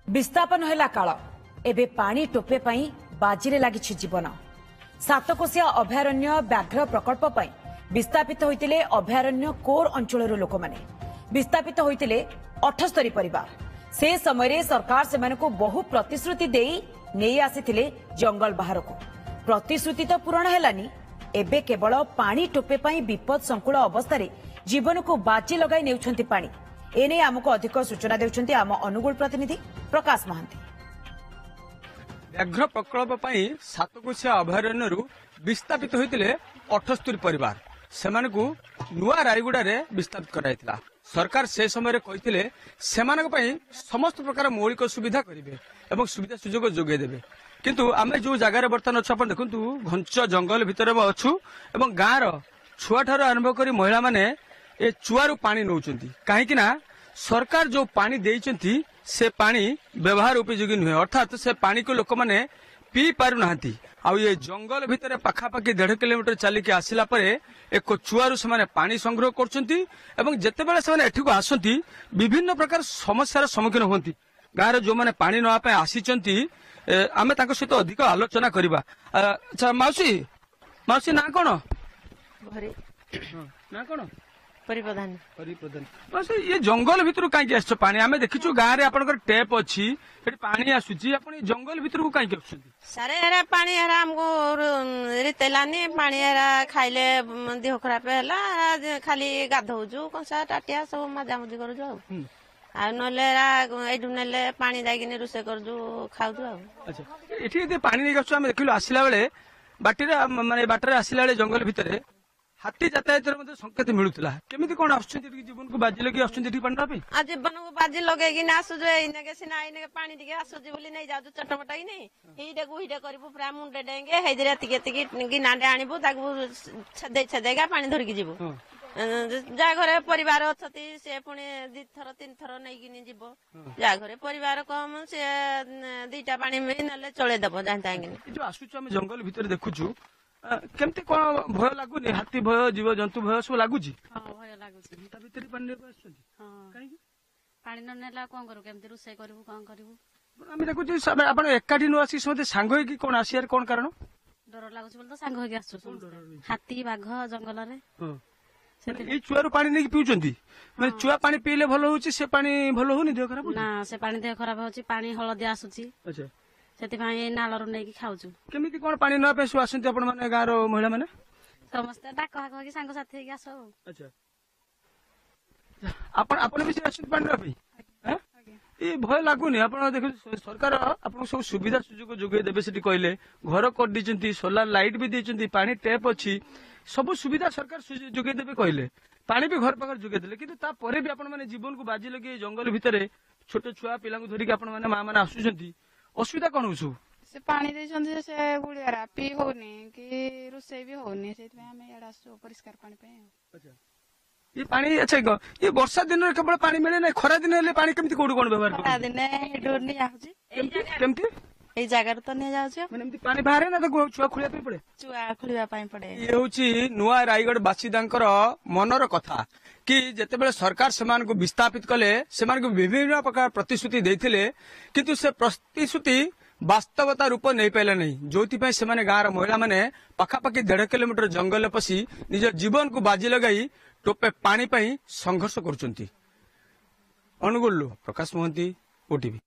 विस्थापन है काल एबे पानी टोपे पाई बाजिरे लागिछि जीवन। सातकोशिया अभयारण्य व्याघ्र प्रकल्प पाई विस्थापित होइतिले अभयारण्य कोर अंचलर लोक माने। विस्थापित होइतिले 78 परिवार। से समय सरकार सेमानकु बहु प्रतिश्रुति देई नेई आसीथिले जंगल बाहर को। प्रतिश्रुति तो पूरण हेलानी। एबे केवल पानी टोपे पाई विपद संकुल अवस्था रे जीवन को बाजी लगाई नेउछंती पानी। एने आमको अधिक सूचना देउछंती आम अनुगुल प्रतिनिधि प्रकाश महांती। व्याघ्र प्रकल्प सातकोशिया अभयारण्य विस्थापित होते 78 परिवार सेमानकु नुआ रायगुड़ा रे विस्थापित कराइतिला। सरकार से समय कहते समस्त प्रकार मौलिक सुविधा करेंगे और सुविधा सुजोग जोगे देवे। किंतु आमे जो जगार बर्तमान अच्छु अपन देखु घंच जंगल भितर अच्छु एवं गाँव छुआ ठार आरंभ कर महिला माने ए चुआरू पानी नौचंती कहीं सरकार जो पानी देइचंती से पानी व्यवहार उपयोगी नुहे। अर्थात से पानी को लोक माने पी पारु नाहंती। आउ ये जंगल भितर पाखापाखि 1.5 किलोमीटर चलिके आसिला परे एक चुआरू से पानी संग्रह करछंती एवं जेतेबेले से एठिको आसंती विभिन्न प्रकार समस्यार सम्मुखीन होती। गाँव जो माने पानी नवा पे आसीचंती आमे तांको सहित अधिक आलोचना करबा। अच्छा माउसी ना कोन घरे ना कोन परिप्रधान बस ये जंगल भितर कहीं आस पानी आम देखीचु गाँव में आपंकर टेप अच्छी पानी आसूची आपण जंगल भितर को कहीं सारे हेरा पानी हेरा हमको रितेलानी पानी हेरा खाइले देह खराब है खाली गाधौजु कंसा टाटिया सब मजामजी करूँ आ नईटू ने पानी जाइए रोषे करूँ खाऊ। अच्छा ये पानी नहीं आम देखिलु आसला बेले बाटर माने बाटर आसला बेले जंगल भितर हाथी यातायात संकेत मिलूला केमी कौन जीवन को बाजी लगे जीवन को बाजी लगे आसुजे सीना पानी टे आसुची नहीं जाऊ चटपटा कि नहीं हिटे करू पूरा मुंडे डेंगे हेतिके गिनाटे आणबू छेदेगा पानी धरिकी जीवु जहाँ घरे परिवार अच्छा सी पुणी 2 थर 3 थर नहीं जीव जहाँ घरे परिवार कम सी 2टा पानी ना चलेदेव जहाँ जो आसुच आम जंगल भितर देखुचु केमती कौन भय लगुनि हाथी भय जीव जंतु भय सब लगुच भय लगुच पानी ना कौन करू केमती रोषे करू कौन करू आम देखुचे आप एकाठी नु आसी समझे सांग होगी कौन आसियार कौन कारण डर लगुच बोल तो सांग होगी आसु हाथी बाघ जंगल रे चुआरू पानी नहीं पीउचंती माने चुआ पानी पीले भलो होची से पानी भलो होनी देह खराब ना से पानी देह खराब होची पानी हलदिया आसुची। अच्छा से नालू नहीं खाऊचु केमिति कोन पानी न पे आसंती आपण माने गाँव रो महिला माने समस्त डाक हाक होगी सांग साथी होगी आसो। अच्छा आपण आपण भी आसंती पानी न पे हैं ए भय लागुनी आपण देखो सरकार आपण सब सुविधा सुजोग जोगे देबे सेठी कहले घर कर दिचंती सोलार लाइट भी दिचंती पानी टेप अछि सब सुविधा सरकार जोगे देबे कहले पानी भी घर पाखर जोगे देले किंतु ता परे भी आपण माने जीवन को बाजी लगे जंगल भितरे छोट छुआ पिला को धरिक आपण माने मां माने आसुचंती असुविधा कौन हो से पानी देछन से गुड़ियारा पी होनी कि रोषे भी होनी से हमें यार आसु परिष्कार पानी पे। अच्छा ये पानी अच्छा ये वर्षा दिन रे केवल पानी मिले ना खरा दिन ले पानी केमती कोड कोन व्यवहार खरा दिन हेडोर नहीं आउची केमती ए जगह तो नहीं जाउछ माने एमती पानी बाहर ना तो छुआ खुलिया पे पड़े छुआ खुलिया पाई पड़े। ये होची नुआ रायगढ़ बासिदांकर मनर कथा कि जेतेबेले सरकार सेमान को विस्थापित कले सेमान को विभिन्न प्रकार प्रतिश्रुति देथिले किंतु से प्रतिश्रुति वास्तवता रूप नहीं पाइला नहीं जो गाँव महिला माने पाखापाखि 1.5 किलोमीटर जंगल पशी निज जीवन को बाजी लगाई टोपे पानी संघर्ष करुचंती। अनुगुल प्रकाश मोहंती, ओटीवी।